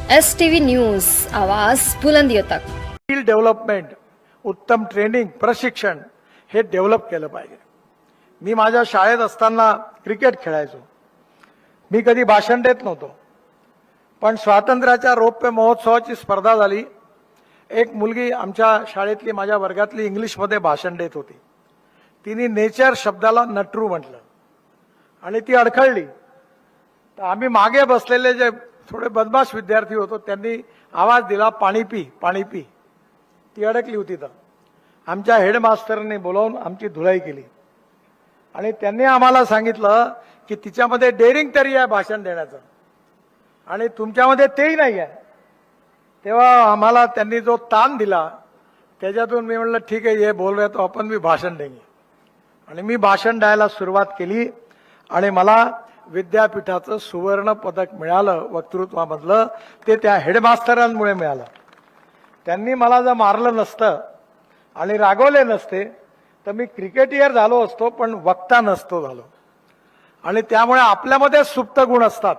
STV news, आवाज बुलंदियों तक। Skill development, उत्तम ट्रेनिंग, प्रशिक्षण हे डेव्हलप केलं पाहिजे। मी माझ्या शाळेत असताना क्रिकेट खेळायचो। मी कधी भाषण देत नव्हतो, पण स्वातंत्र्याच्या रौप्य महोत्सवाची स्पर्धा झाली। एक मुलगी आमच्या शाळेतली, माझ्या वर्गातली इंग्लिशमध्ये भाषण देत होती। तिने नेचर शब्दाला नट्रू म्हटलं आणि ती अडखळली। तर आम्ही मागे बसलेले जे थोडे बदमाश विद्यार्थी होतो त्यांनी आवाज दिला, पाणी पी, पाणी पी। ती अडकली होती। तर आमच्या हेडमास्टरने बोलावून आमची धुळाई केली आणि त्यांनी आम्हाला सांगितलं की तिच्यामध्ये डेअरिंग तरी आहे भाषण देण्याचं आणि तुमच्यामध्ये तेही नाही आहे। तेव्हा आम्हाला त्यांनी जो ताण दिला त्याच्यातून मी म्हटलं ठीक आहे, ये बोल रहे तो अपन भी भाषण देंगे। आणि मी भाषण द्यायला सुरुवात केली आणि मला विद्यापीठाचं सुवर्ण पदक मिळालं वक्तृत्वामधलं। ते त्या हेडमास्टरांमुळे मिळालं। त्यांनी मला जर मारलं नसतं आणि रागवले नसते तर मी क्रिकेटियर झालो असतो, पण वक्ता नसतो झालो। आणि त्यामुळे आपल्यामध्ये सुप्त गुण असतात,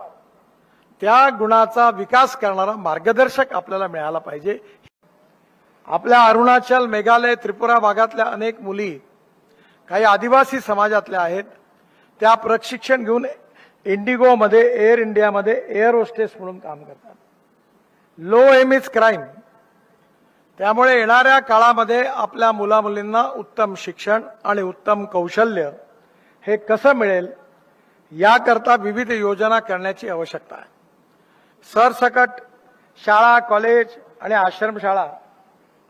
त्या गुणाचा विकास करणारा मार्गदर्शक आपल्याला मिळाला पाहिजे। आपल्या अरुणाचल, मेघालय, त्रिपुरा भागातल्या अनेक मुली काही आदिवासी समाजातल्या आहेत। त्या प्रशिक्षण घेऊन इंडिगो मध्ये, एअर इंडिया मध्ये एअर होस्टेस म्हणून काम करतात। Low aim is crime. त्यामुळे येणाऱ्या काळामध्ये आपल्या मुलामुलींना उत्तम शिक्षण आणि उत्तम कौशल्य हे कसं मिळेल याकरता विविध योजना करण्याची आवश्यकता आहे। सरसकट शाळा, कॉलेज आणि आश्रमशाळा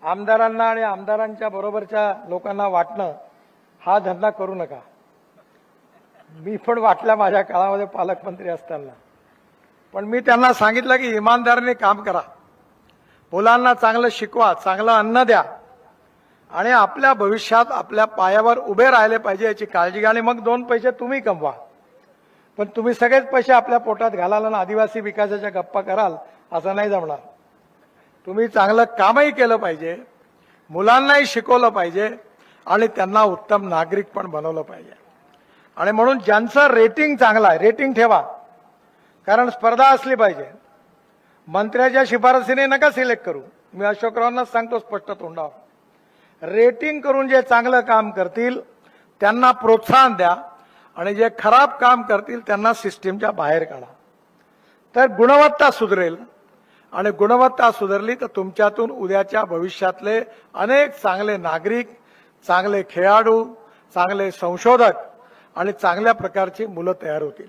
आमदारांना आणि आमदारांच्या बरोबरच्या लोकांना वाटणं हा धंदा करू नका। मी पण वाटला माझ्या काळामध्ये पालकमंत्री असताना, पण मी त्यांना सांगितलं की इमानदारीने काम करा, मुलांना चांगलं शिकवा, चांगलं अन्न द्या आणि आपल्या भविष्यात आपल्या पायावर उभे राहिले पाहिजे याची काळजी घ्या। आणि मग दोन पैसे तुम्ही कमवा, पण तुम्ही सगळेच पैसे आपल्या पोटात घालाल आणि आदिवासी विकासाच्या गप्पा कराल असं नाही जमणार। तुम्ही चांगलं कामही केलं पाहिजे, मुलांनाही शिकवलं पाहिजे आणि त्यांना उत्तम नागरिक पण बनवलं पाहिजे। आणि म्हणून ज्यांचं रेटिंग चांगलं आहे, रेटिंग ठेवा, कारण स्पर्धा असली पाहिजे। मंत्र्याच्या शिफारसीने नका सिलेक्ट करू, मी अशोकरावांना सांगतो स्पष्ट तोंडावर। रेटिंग करून जे चांगलं काम करतील त्यांना प्रोत्साहन द्या आणि जे खराब काम करतील त्यांना सिस्टीमच्या बाहेर काढा, तर गुणवत्ता सुधरेल। आणि गुणवत्ता सुधारली तर तुमच्यातून उद्याच्या भविष्यातले अनेक चांगले नागरिक, चांगले खेळाडू, चांगले संशोधक आणि चांगल्या प्रकारची मुलं तयार होतील।